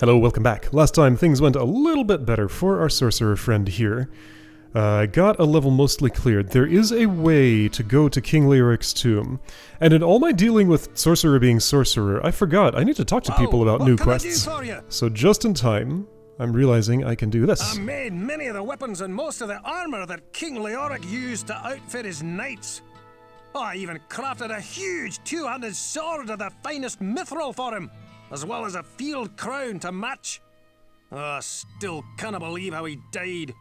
Hello, welcome back. Last time things went a little bit better for our sorcerer friend here. I got a level mostly cleared. There is a way to go to King Leoric's tomb. And in all my dealing with sorcerer being sorcerer, I forgot I need to talk to people about new quests. So just in time, I'm realizing I can do this. I made many of the weapons and most of the armor that King Leoric used to outfit his knights. I even crafted a huge two-handed sword of the finest mithril for him, as well as a field crown to match. I still can't believe how he died.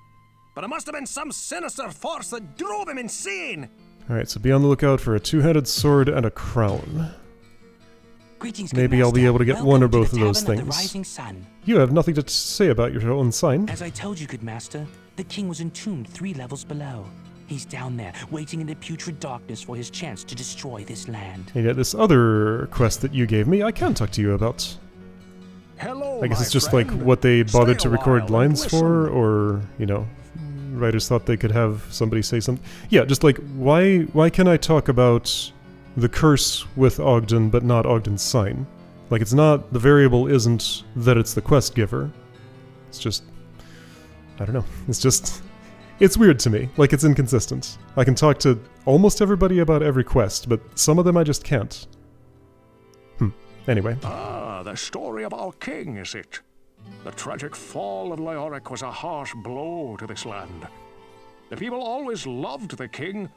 But it must have been some sinister force that drove him insane. Alright, so be on the lookout for a two-handed sword and a crown. Greetings, Maybe I'll be able to get one or both of those things. Sun. You have nothing to say about your own sign. As I told you, good master, the king was entombed 3 levels below. He's down there, waiting in the putrid darkness for his chance to destroy this land. And yet this other quest that you gave me, I can talk to you about. Hello, I guess it's just like what they bothered to record lines for, or, you know, writers thought they could have somebody say something. Yeah, just like, why can I talk about the curse with Ogden, but not Ogden's sign? Like, it's not, the variable isn't that it's the quest giver. It's just, I don't know. It's just, it's weird to me. Like, it's inconsistent. I can talk to almost everybody about every quest, but some of them I just can't. Anyway. Ah, the story of our king, is it? The tragic fall of Leoric was a harsh blow to this land. The people always loved the king,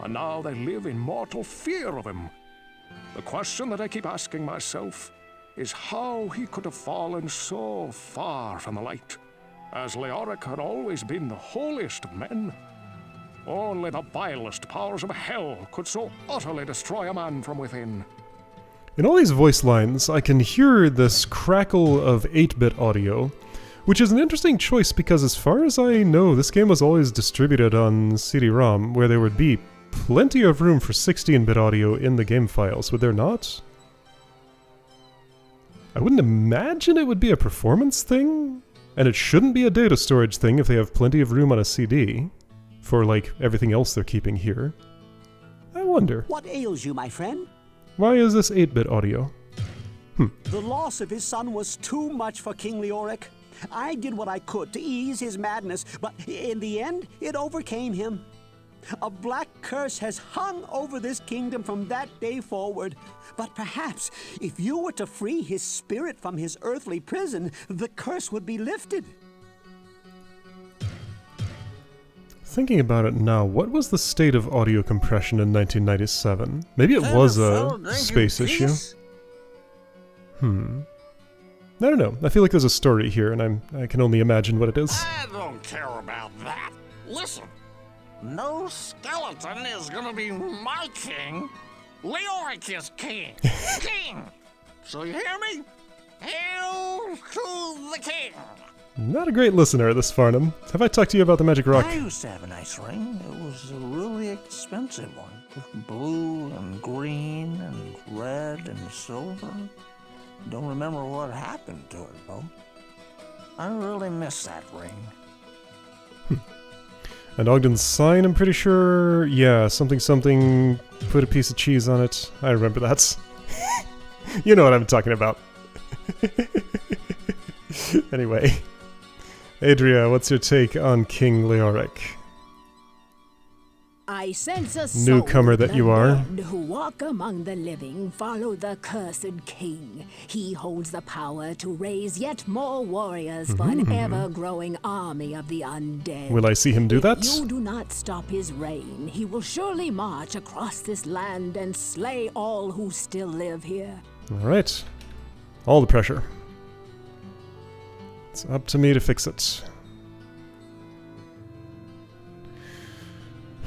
and now they live in mortal fear of him. The question that I keep asking myself is how he could have fallen so far from the light, as Leoric had always been the holiest of men. Only the vilest powers of hell could so utterly destroy a man from within. In all these voice lines, I can hear this crackle of 8-bit audio, which is an interesting choice because as far as I know, this game was always distributed on CD-ROM, where there would be plenty of room for 16-bit audio in the game files, would there not? I wouldn't imagine it would be a performance thing, and it shouldn't be a data storage thing if they have plenty of room on a CD, for, like, everything else they're keeping here. I wonder. What ails you, my friend? Why is this 8-bit audio? The loss of his son was too much for King Leoric. I did what I could to ease his madness, but in the end, it overcame him. A black curse has hung over this kingdom from that day forward. But perhaps, if you were to free his spirit from his earthly prison, the curse would be lifted. Thinking about it now, what was the state of audio compression in 1997? Maybe it was a space issue. I don't know. I feel like there's a story here, and I can only imagine what it is. I don't care about that. Listen, no skeleton is gonna be my king. Leoric is king. King! So you hear me? Hail to the king! Not a great listener, this Farnham. Have I talked to you about the magic rock? I used to have a nice ring. It was a really expensive one. With blue and green and red and silver. Don't remember what happened to it, though. I really miss that ring. And Ogden's sign, I'm pretty sure. Yeah, something, put a piece of cheese on it. I remember that. You know what I'm talking about. Anyway. Adria, what's your take on King Leoric? I sense a soul Newcomer that you are. who walk among the living follow the cursed king. He holds the power to raise yet more warriors for an ever-growing army of the undead. Will I see him do that? If you do not stop his reign, he will surely march across this land and slay all who still live here. Alright. All the pressure. It's up to me to fix it.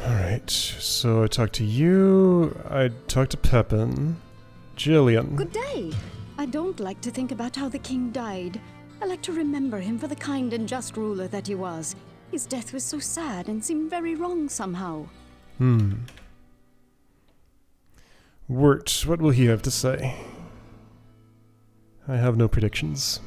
Alright, so I talked to you, I talked to Pepin. Jillian. Good day. I don't like to think about how the king died. I like to remember him for the kind and just ruler that he was. His death was so sad and seemed very wrong somehow. Wirt, what will he have to say? I have no predictions.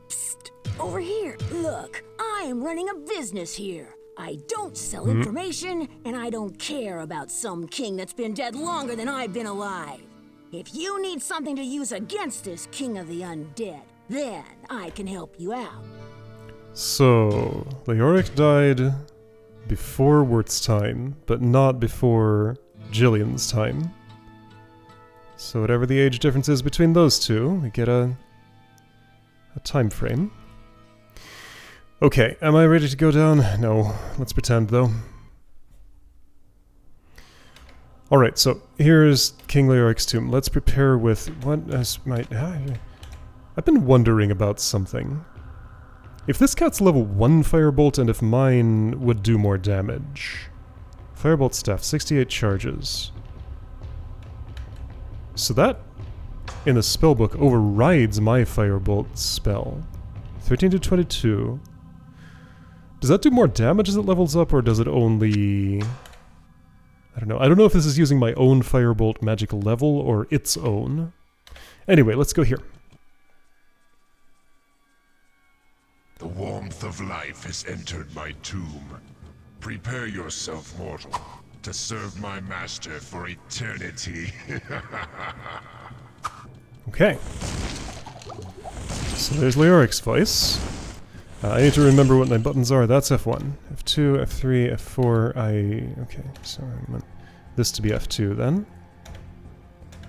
Psst, over here. Look, I am running a business here. I don't sell information, and I don't care about some king that's been dead longer than I've been alive. If you need something to use against this king of the undead, then I can help you out. So, Leoric died before Wirt's time, but not before Jillian's time. So whatever the age difference is between those two, we get a time frame. Okay, am I ready to go down? No, let's pretend though. Alright, so here's King Leoric's tomb. Let's prepare with what might... I've been wondering about something. If this cat's level 1 Firebolt and if mine would do more damage. Firebolt staff, 68 charges. So that, in the spellbook, overrides my Firebolt spell. 13 to 22. Does that do more damage as it levels up, or does it only... I don't know. I don't know if this is using my own Firebolt magical level or its own. Anyway, let's go here. The warmth of life has entered my tomb. Prepare yourself, mortal, to serve my master for eternity. Okay. So there's Leoric's voice. I need to remember what my buttons are. That's F1. F2, F3, F4, okay, so I want this to be F2 then.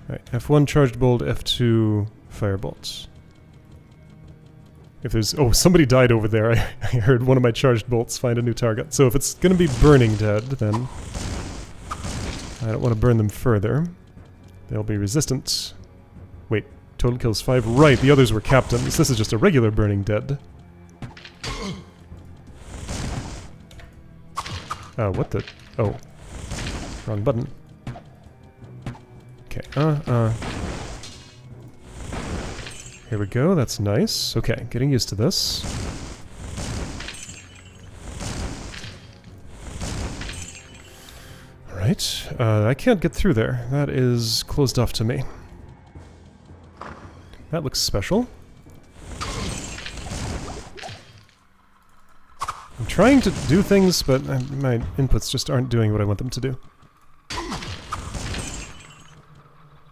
Right, F1 charged bolt, F2 firebolts. If there's... Oh, somebody died over there. I heard one of my charged bolts find a new target. So if it's going to be burning dead, then I don't want to burn them further. They'll be resistant. Wait, total kills 5. Right, the others were captains. This is just a regular burning dead. What the... Oh. Wrong button. Okay, Here we go, that's nice. Okay, getting used to this. Alright, I can't get through there. That is closed off to me. That looks special. I'm trying to do things, but my inputs just aren't doing what I want them to do.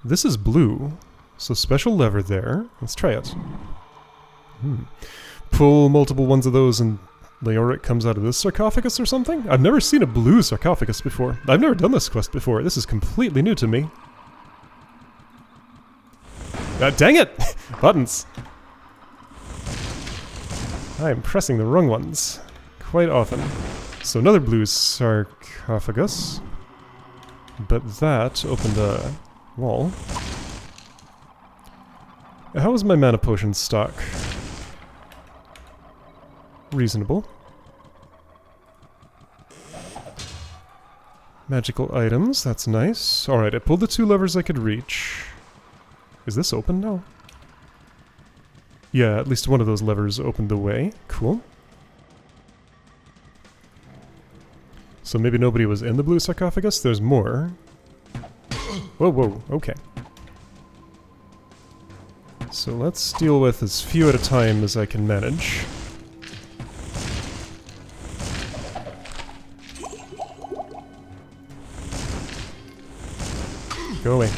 This is blue. So special lever there. Let's try it. Pull multiple ones of those and Leoric comes out of this sarcophagus or something? I've never seen a blue sarcophagus before. I've never done this quest before. This is completely new to me. Dang it! Buttons! I'm pressing the wrong ones. Quite often. So another blue sarcophagus. But that opened a wall. How is my mana potion stock? Reasonable. Magical items, that's nice. Alright, I pulled the 2 levers I could reach. Is this open now? Yeah, at least one of those levers opened the way. Cool. So maybe nobody was in the blue sarcophagus? There's more. Whoa, whoa, okay. So let's deal with as few at a time as I can manage. Go away.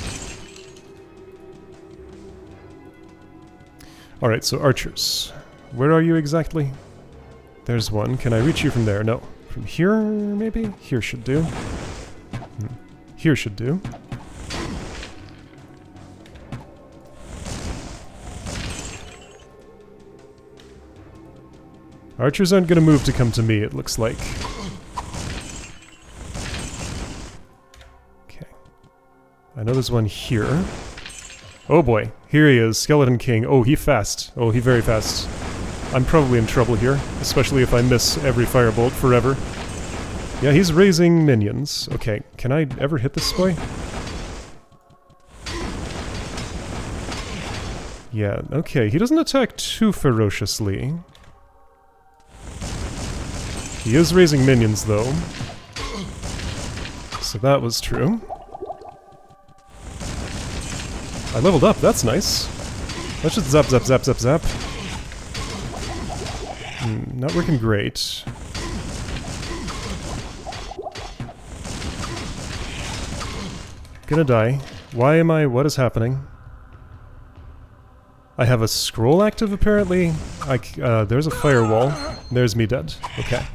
Alright, so archers. Where are you exactly? There's one. Can I reach you from there? No. From here, maybe? Here should do. Here should do. Archers aren't going to move to come to me, it looks like. Okay. I know there's one here. Oh boy, here he is, Skeleton King. Oh, he fast. Oh, he very fast. I'm probably in trouble here, especially if I miss every firebolt forever. Yeah, he's raising minions. Okay, can I ever hit this boy? Yeah, okay, he doesn't attack too ferociously. He is raising minions, though. So that was true. I leveled up, that's nice. Let's just zap, zap, zap, zap, zap. Not working great. Gonna die. Why am I... What is happening? I have a scroll active, apparently. There's a firewall. There's me dead. Okay.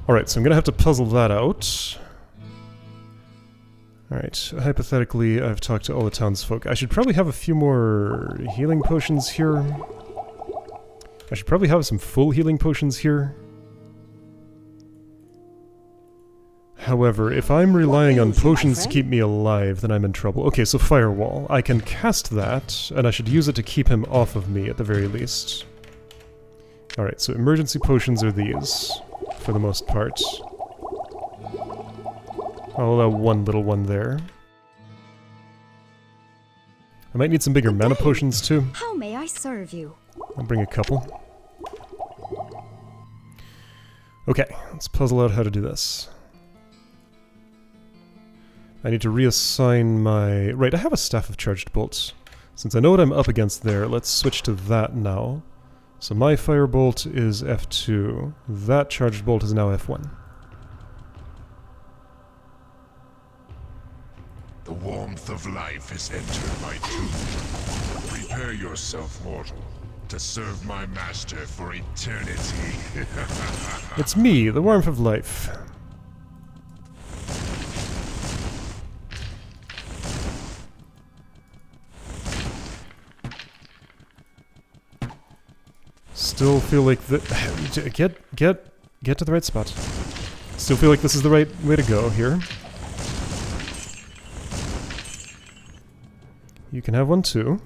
Alright, so I'm gonna have to puzzle that out. Alright, hypothetically, I've talked to all the townsfolk. I should probably have a few more healing potions here. I should probably have some full healing potions here. However, if I'm relying on potions to keep me alive, then I'm in trouble. Okay, so Firewall. I can cast that, and I should use it to keep him off of me at the very least. Alright, so emergency potions are these, for the most part. I'll allow one little one there. I might need some bigger mana potions too. How may I serve you? I'll bring a couple. Okay, let's puzzle out how to do this. I need to reassign my... Right, I have a Staff of Charged Bolts. Since I know what I'm up against there, let's switch to that now. So my Firebolt is F2. That Charged Bolt is now F1. The warmth of life has entered my tomb. Prepare yourself, mortal, to serve my master for eternity. It's me, the warmth of life. Still feel like the get to the right spot. Still feel like this is the right way to go here. You can have one too.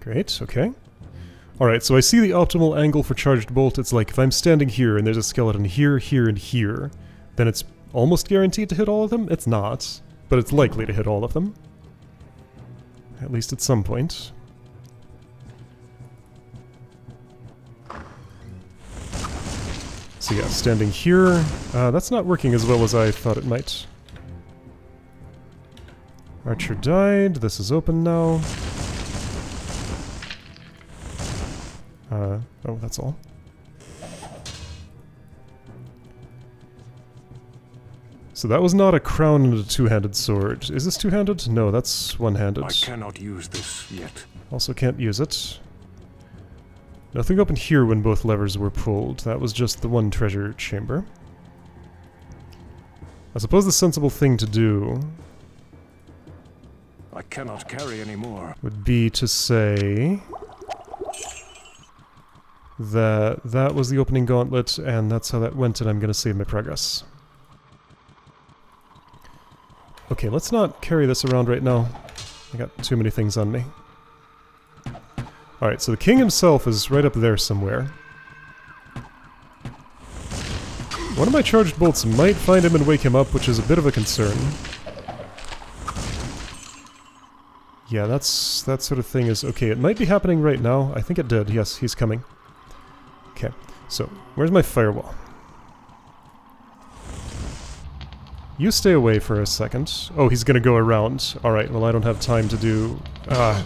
Great, okay. Alright, so I see the optimal angle for Charged Bolt. It's like if I'm standing here and there's a skeleton here, here, and here, then it's almost guaranteed to hit all of them. It's not, but it's likely to hit all of them. At least at some point. So yeah, standing here, that's not working as well as I thought it might. Archer died, this is open now. Oh, that's all. So that was not a crown and a two-handed sword. Is this two-handed? No, that's one-handed. I cannot use this yet. Also can't use it. Nothing opened here when both levers were pulled. That was just the one treasure chamber. I suppose the sensible thing to do... I cannot carry any more. ...would be to say... that that was the opening gauntlet, and that's how that went, and I'm gonna save my progress. Okay, let's not carry this around right now. I got too many things on me. Alright, so the king himself is right up there somewhere. One of my charged bolts might find him and wake him up, which is a bit of a concern. Yeah, that sort of thing is... Okay, it might be happening right now. I think it did. Yes, he's coming. Okay, so, where's my firewall? You stay away for a second. Oh, he's gonna go around. Alright, well I don't have time to do... I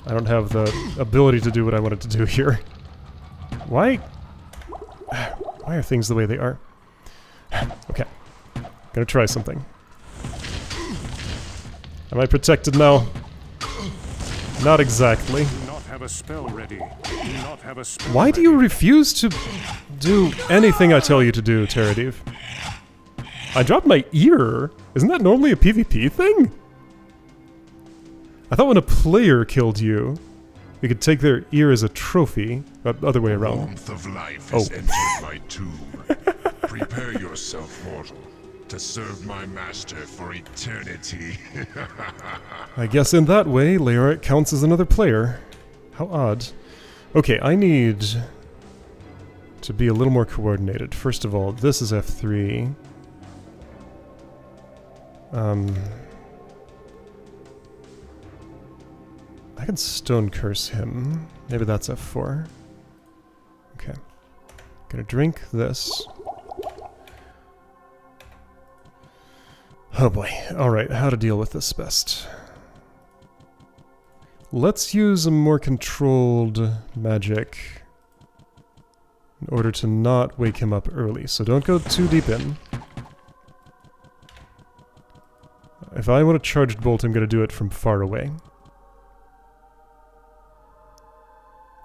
don't have the ability to do what I wanted to do here. Why? Why are things the way they are? Okay. Gonna try something. Am I protected now? Not exactly. A spell ready. Do not have a spell Why do you refuse to do anything I tell you to do, Teradiv? I dropped my ear. Isn't that normally a PvP thing? I thought when a player killed you, you could take their ear as a trophy. Other way around. The warmth of life has entered my tomb. Prepare yourself, mortal, to serve my master for eternity. I guess in that way, Leoric counts as another player. How odd. Okay, I need to be a little more coordinated. First of all, this is F3. I can Stone Curse him. Maybe that's F4. Okay. Gonna drink this. Oh boy. Alright, how to deal with this best. Let's use a more controlled magic. in order to not wake him up early. So don't go too deep in. If I want a charged bolt, I'm going to do it from far away.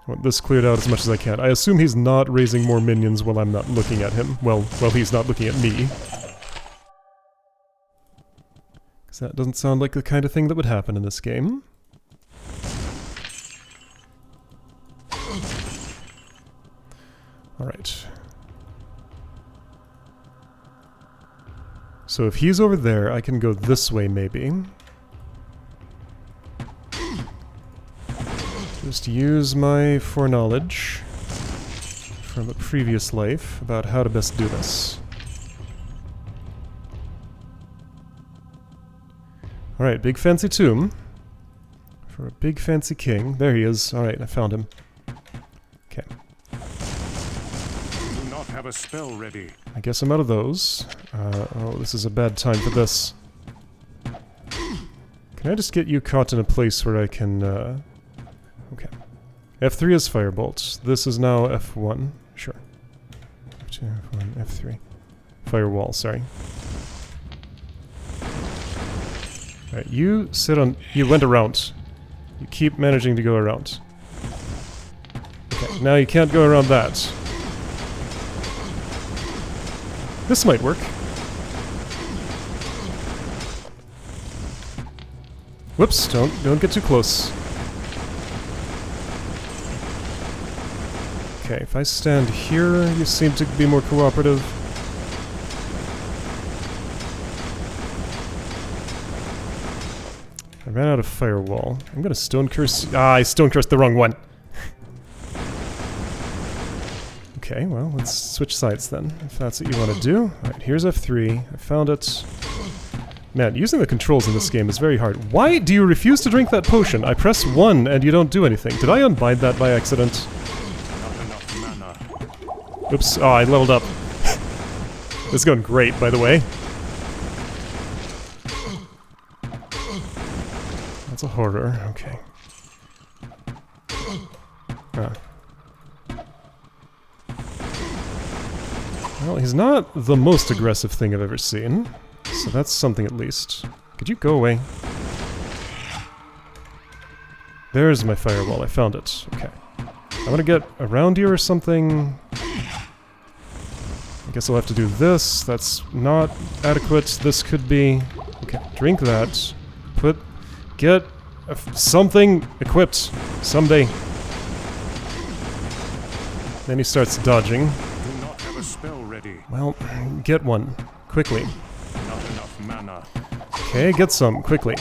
I want this cleared out as much as I can. I assume he's not raising more minions while I'm not looking at him. Well, he's not looking at me. Because that doesn't sound like the kind of thing that would happen in this game. Alright. So if he's over there, I can go this way maybe. Just use my foreknowledge from a previous life about how to best do this. Alright, big fancy tomb. For a big fancy king. There he is. Alright, I found him. Okay. Do not have a spell ready. I guess I'm out of those. Oh, this is a bad time for this. Can I just get you caught in a place where I can, okay. F3 is firebolts. This is now F1. Sure. F2, F1, F3. Firewall, sorry. Alright, you sit on... You went around. You keep managing to go around. Okay, now you can't go around that. This might work. Whoops, don't get too close. Okay, if I stand here, you seem to be more cooperative. I ran out of firewall. I'm gonna stone curse... Ah, I stone cursed the wrong one! Okay, well, let's switch sides then, if that's what you want to do. Alright, here's F3. I found it. Man, using the controls in this game is very hard. Why do you refuse to drink that potion? I press 1 and you don't do anything. Did I unbind that by accident? Oops. Oh, I leveled up. This is going great, by the way. That's a horror. Okay. Ah. Well, he's not the most aggressive thing I've ever seen, so that's something at least. Could you go away? There's my firewall, I found it. Okay. I want to get around here or something. I guess I'll have to do this. That's not adequate. This could be... Okay, drink that. Get something equipped someday. Then he starts dodging. Do not have a spell ready. Well, get one. Quickly. Not enough mana. Okay, get some. Quickly.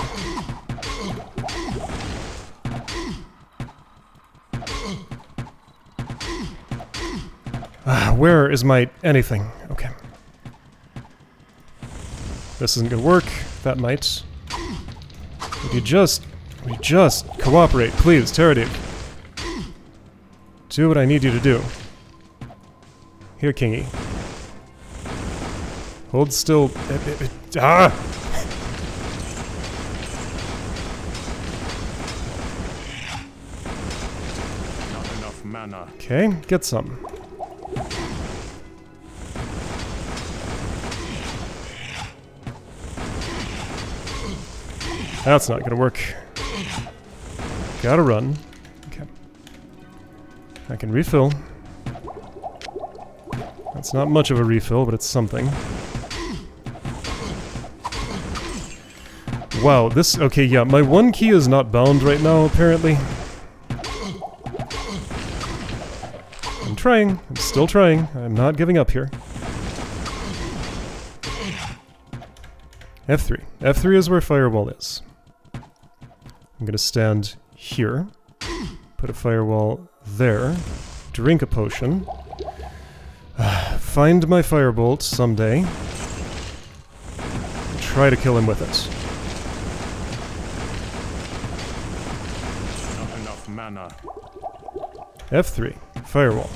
Where is my anything? Okay. This isn't gonna work. That might. Would you just cooperate, please, Pterodate. Do what I need you to do. Here, Kingy. Hold still. Ah! Not enough mana. Okay, get some. That's not gonna work. Gotta run. Okay. I can refill. That's not much of a refill, but it's something. Wow, this... Okay, yeah, my one key is not bound right now, apparently. I'm trying. I'm still trying. I'm not giving up here. F3. F3 is where firewall is. I'm gonna stand here, put a firewall there, drink a potion, find my firebolt someday, try to kill him with it. Not enough mana. F3, firewall.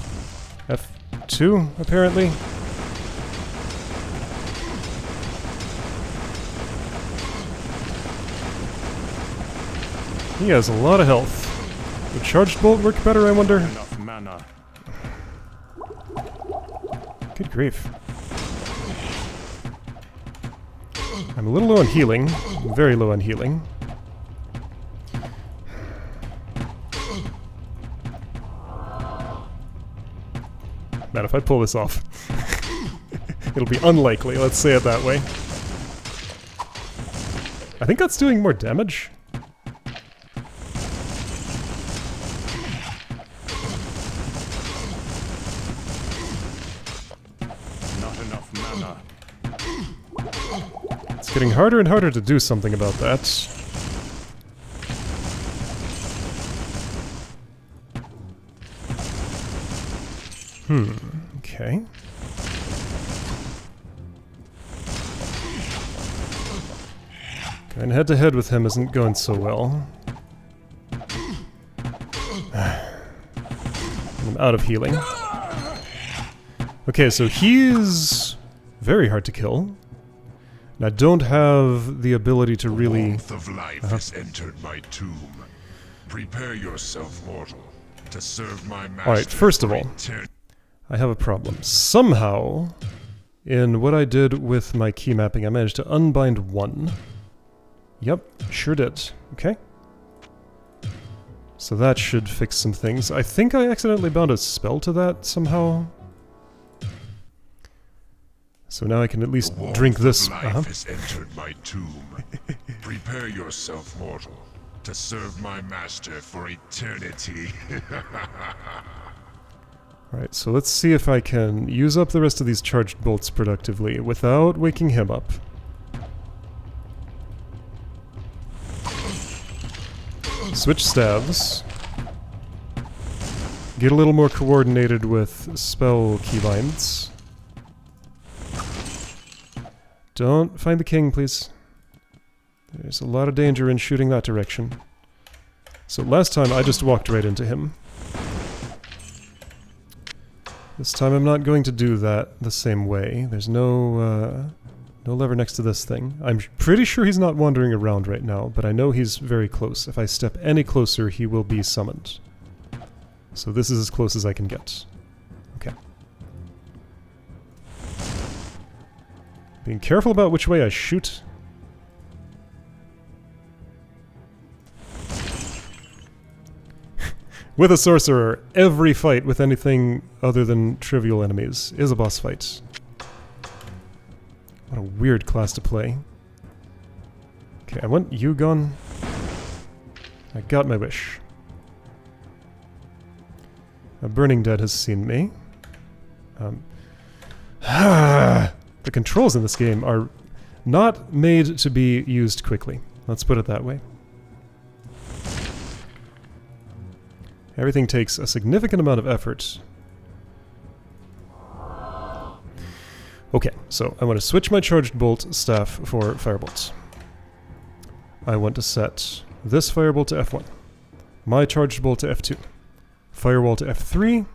F2, apparently. He has a lot of health. Would charged bolt work better, I wonder? Enough mana. Good grief. I'm a little low on healing. Very low on healing. Man, if I pull this off, it'll be unlikely, let's say it that way. I think that's doing more damage. Not enough mana. It's getting harder and harder to do something about that. Okay. Going head to head with him isn't going so well. I'm out of healing. Okay, so he's very hard to kill. And I don't have the ability to really... The warmth of life has entered my tomb. Prepare yourself, mortal, to serve my master. Alright, first of all, I have a problem. Somehow, in what I did with my key mapping, I managed to unbind one. Yep, sure did. Okay. So that should fix some things. I think I accidentally bound a spell to that somehow. So now I can at least drink this. Life has entered my tomb. Prepare yourself, mortal, to serve my master for eternity. Alright, so let's see if I can use up the rest of these charged bolts productively without waking him up. Switch stabs. Get a little more coordinated with spell keybinds. Don't find the king, please. There's a lot of danger in shooting that direction. So last time I just walked right into him. This time I'm not going to do that the same way. There's no lever next to this thing. I'm pretty sure he's not wandering around right now, but I know he's very close. If I step any closer, he will be summoned. So this is as close as I can get. Okay. Being careful about which way I shoot. With a sorcerer, every fight with anything other than trivial enemies is a boss fight. What a weird class to play. Okay, I want you gone. I got my wish. A Burning Dead has seen me. The controls in this game are not made to be used quickly. Let's put it that way. Everything takes a significant amount of effort. Okay, so I want to switch my charged bolt staff for firebolt. I want to set this firebolt to F1. My charged bolt to F2. Firewall to F3.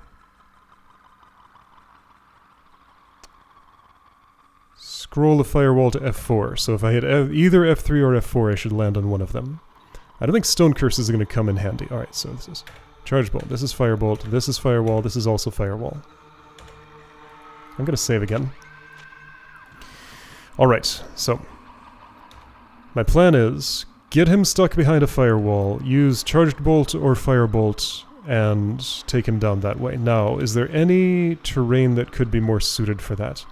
Scroll the firewall to F4. So if I hit either F3 or F4, I should land on one of them. I don't think Stone Curse is going to come in handy. Alright, so this is charge bolt, this is firebolt, this is firewall, this is also firewall. I'm going to save again. Alright, so my plan is get him stuck behind a firewall, use charged bolt or firebolt, and take him down that way. Now, is there any terrain that could be more suited for that?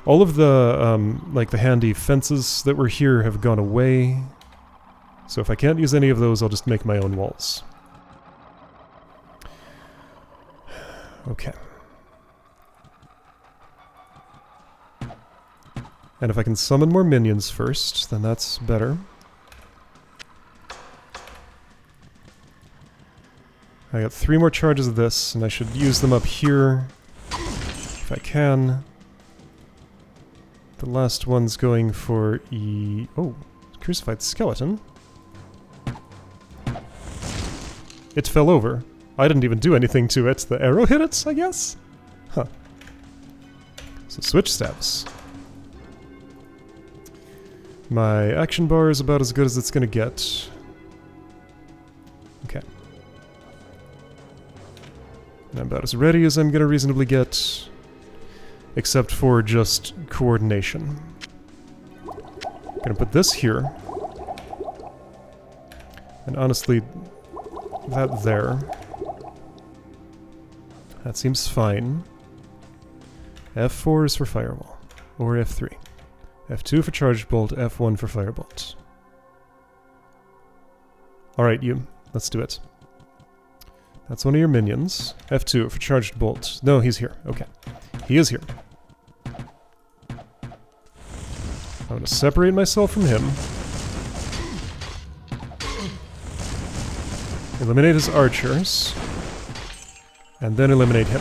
All of the, like the handy fences that were here have gone away. So if I can't use any of those, I'll just make my own walls. Okay. And if I can summon more minions first, then that's better. I got 3 more charges of this, and I should use them up here if I can. The last one's going for Oh, Crucified Skeleton. It fell over. I didn't even do anything to it. The arrow hit it, I guess? Huh. So switch stabs. My action bar is about as good as it's gonna get. Okay. I'm about as ready as I'm gonna reasonably get. except for just coordination. Gonna put this here. And honestly, that there. That seems fine. F4 is for Fireball. Or F3. F2 for Charged Bolt, F1 for Firebolt. Alright, you. Let's do it. That's one of your minions. F2 for Charged Bolt. No, he's here. Okay. He is here. I'm going to separate myself from him. Eliminate his archers. And then eliminate him.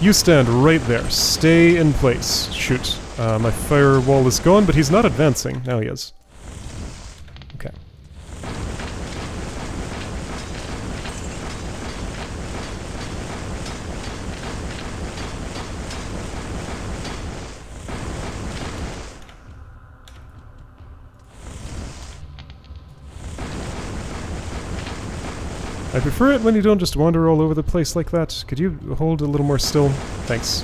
You stand right there. Stay in place. Shoot. My firewall is gone, but he's not advancing. Now he is. Okay. I prefer it when you don't just wander all over the place like that. Could you hold a little more still? Thanks.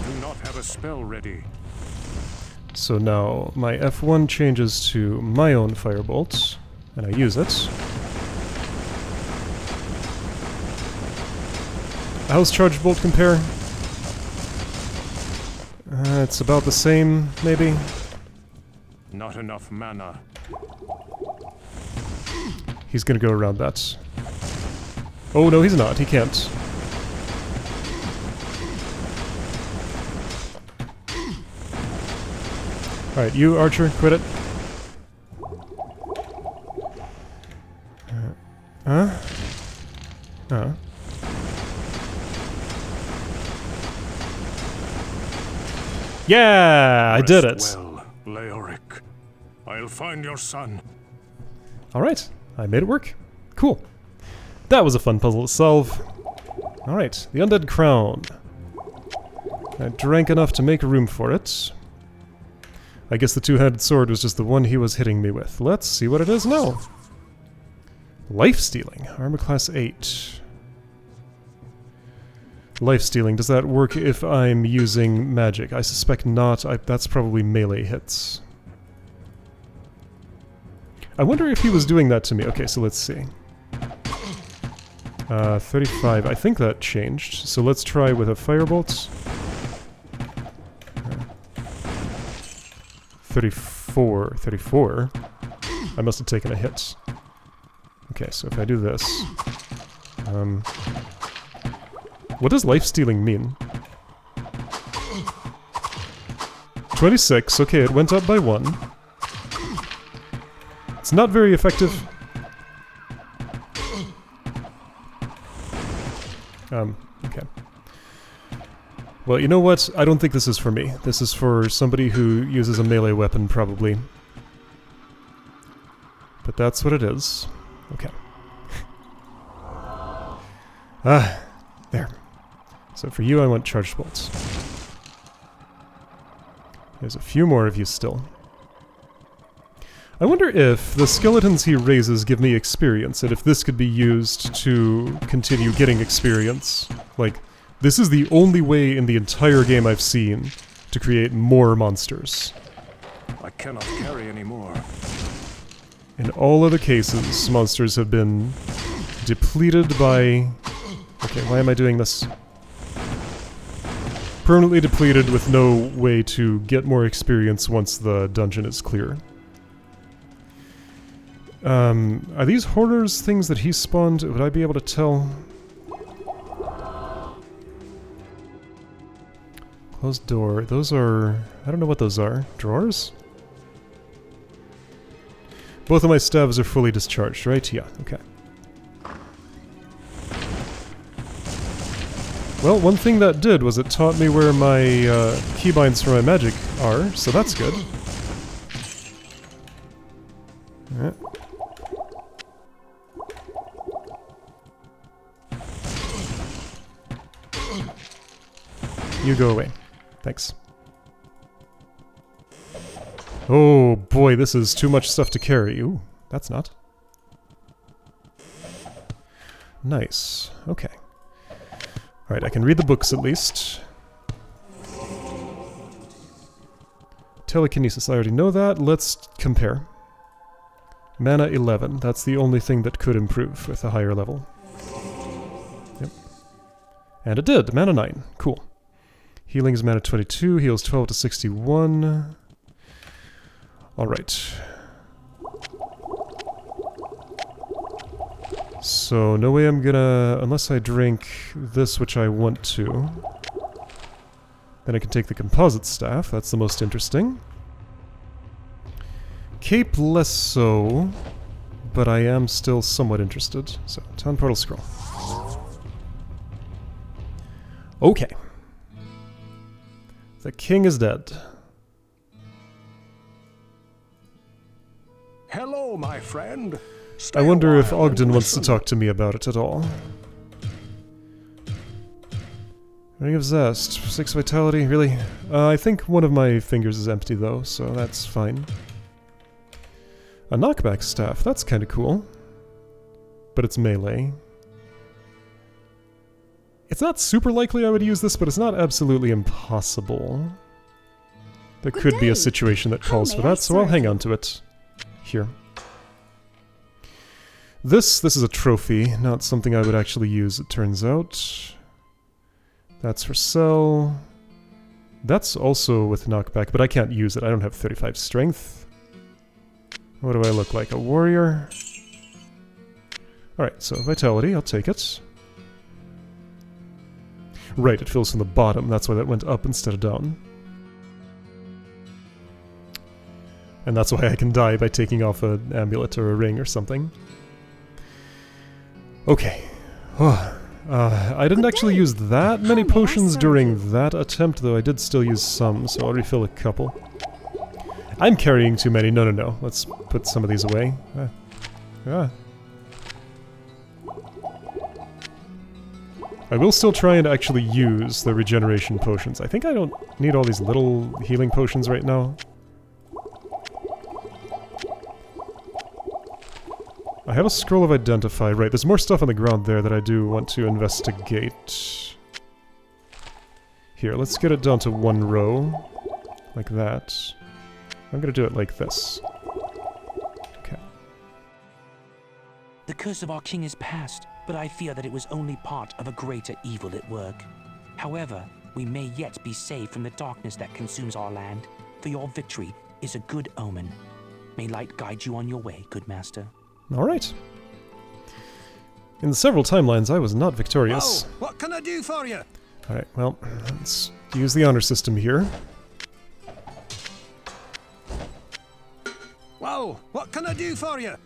Do not have a spell ready. So now my F1 changes to my own Firebolt, and I use it. How's Charged Bolt compare? It's about the same, maybe? Not enough mana. He's gonna go around that. Oh, no, he's not. He can't. Alright, you, Archer, quit it. Huh? Yeah, I did it. Rest well, Leoric. I'll find your son. Alright, I made it work. Cool. That was a fun puzzle to solve. Alright, the Undead Crown. I drank enough to make room for it. I guess the two-handed sword was just the one he was hitting me with. Let's see what it is now. Life-stealing. Armor class 8. Life-stealing. Does that work if I'm using magic? I suspect not. That's probably melee hits. I wonder if he was doing that to me. Okay, so let's see. 35. I think that changed. So let's try with a Firebolt. 34. 34? I must have taken a hit. Okay, so if I do this... what does life-stealing mean? 26. Okay, it went up by 1. It's not very effective. Okay. Well, you know what? I don't think this is for me. This is for somebody who uses a melee weapon, probably. But that's what it is. Okay. There. So for you, I want Charged Bolts. There's a few more of you still. I wonder if the skeletons he raises give me experience, and if this could be used to continue getting experience. Like, this is the only way in the entire game I've seen to create more monsters. I cannot carry any more. In all other cases, monsters have been depleted by... Okay, why am I doing this? Permanently depleted with no way to get more experience once the dungeon is clear. Are these horrors things that he spawned? Would I be able to tell? Closed door. Those are... I don't know what those are. Drawers? Both of my stabs are fully discharged, right? Yeah, okay. Well, one thing that did was it taught me where my keybinds for my magic are, so that's good. Alright. You go away. Thanks. Oh boy, this is too much stuff to carry. Ooh, that's not. Nice. Okay. Alright, I can read the books at least. Telekinesis, I already know that. Let's compare. Mana 11, that's the only thing that could improve with a higher level. Yep. And it did, mana 9, cool. Healing is mana 22, heals 12 to 61. Alright. So, no way I'm gonna... unless I drink this, which I want to. Then I can take the composite staff, that's the most interesting. Cape less so, but I am still somewhat interested. So, Town Portal Scroll. Okay. The king is dead. Hello, my friend. I wonder if Ogden wants to talk to me about it at all. Ring of Zest. 6 vitality, really? I think one of my fingers is empty though, so that's fine. A knockback staff, that's kinda cool. But it's melee. It's not super likely I would use this, but it's not absolutely impossible. There could be a situation that calls for that, so I'll hang on to it. Here. This is a trophy, not something I would actually use, it turns out. That's for sell. That's also with knockback, but I can't use it. I don't have 35 strength. What do I look like? A warrior? Alright, so vitality, I'll take it. Right, it fills from the bottom. That's why that went up instead of down. And that's why I can die by taking off an amulet or a ring or something. Okay. I didn't actually use that many potions during that attempt, though I did still use some, so I'll refill a couple. I'm carrying too many. No. Let's put some of these away. I will still try and actually use the regeneration potions. I think I don't need all these little healing potions right now. I have a scroll of identify. Right, there's more stuff on the ground there that I do want to investigate. Here, let's get it down to 1 row. Like that. I'm gonna do it like this. Okay. The curse of our king is past, but I fear that it was only part of a greater evil at work. However, we may yet be saved from the darkness that consumes our land, for your victory is a good omen. May light guide you on your way, good master. Alright. In the several timelines, I was not victorious. Oh, what can I do for you? Alright, well, let's use the honor system here. Whoa, what can I do for you?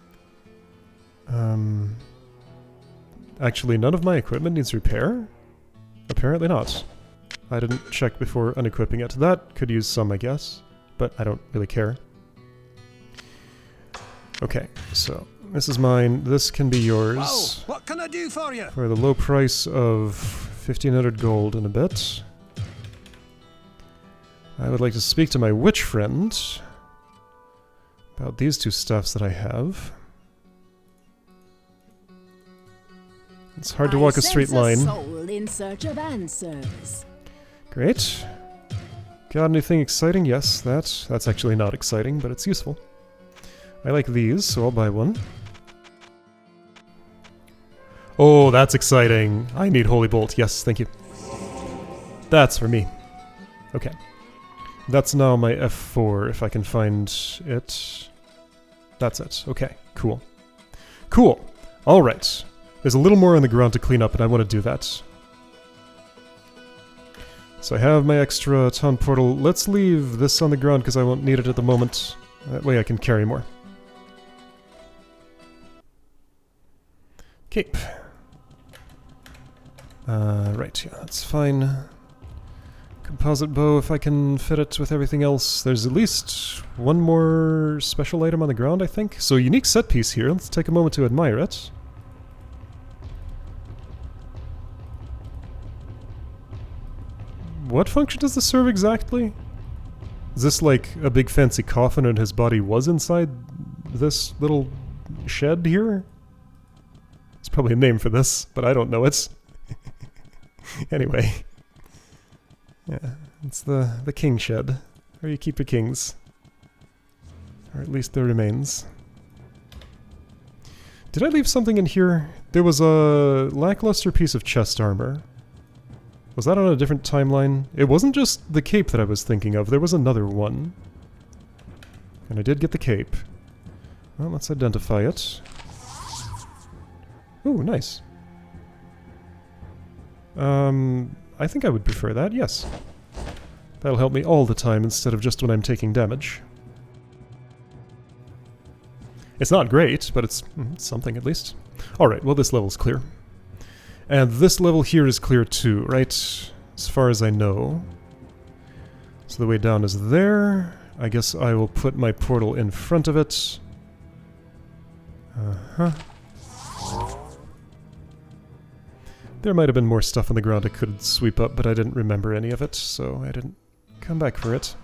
Actually, none of my equipment needs repair? Apparently not. I didn't check before unequipping it. That could use some, I guess, but I don't really care. Okay, so this is mine. This can be yours. Whoa, what can I do for you? For the low price of 1,500 gold and a bit. I would like to speak to my witch friend about these 2 staffs that I have. It's hard to walk a straight line. Soul in search of answers. Great. Got anything exciting? Yes, that's actually not exciting, but it's useful. I like these, so I'll buy one. Oh, that's exciting. I need Holy Bolt. Yes, thank you. That's for me. Okay. That's now my F4, if I can find it. That's it. Okay, cool. Cool. Alright. There's a little more on the ground to clean up, and I want to do that. So I have my extra town portal. Let's leave this on the ground, because I won't need it at the moment. That way I can carry more. Cape. Right, yeah, that's fine. Composite bow, if I can fit it with everything else. There's at least one more special item on the ground, I think. So, unique set piece here. Let's take a moment to admire it. What function does this serve exactly? Is this like a big fancy coffin and his body was inside this little shed here? There's probably a name for this, but I don't know it. Anyway. Yeah, it's the king shed, where you keep your kings. Or at least their remains. Did I leave something in here? There was a lackluster piece of chest armor. Was that on a different timeline? It wasn't just the cape that I was thinking of, there was another one. And I did get the cape. Well, let's identify it. Ooh, nice. I think I would prefer that, yes. That'll help me all the time instead of just when I'm taking damage. It's not great, but it's something at least. Alright, well this level's clear. And this level here is clear too, right? As far as I know. So the way down is there. I guess I will put my portal in front of it. Uh-huh. There might have been more stuff on the ground I could sweep up, but I didn't remember any of it, so I didn't come back for it.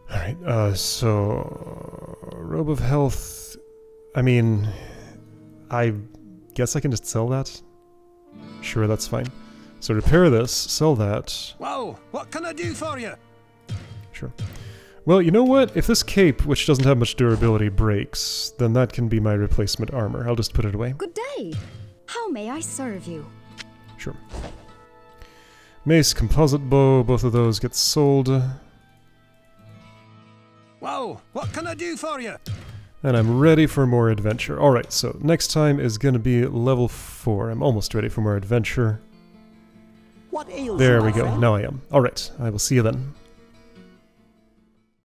Alright, so... Robe of Health... I mean... I guess I can just sell that? Sure, that's fine. So repair this, sell that... Well, what can I do for you? Sure. Well, you know what? If this cape, which doesn't have much durability, breaks, then that can be my replacement armor. I'll just put it away. Good day. How may I serve you? Sure. Mace, composite bow, both of those get sold. Well, what can I do for you? And I'm ready for more adventure. Alright, so next time is going to be level 4. I'm almost ready for more adventure. What ails There you, we my go. friend? Now I am. Alright, I will see you then.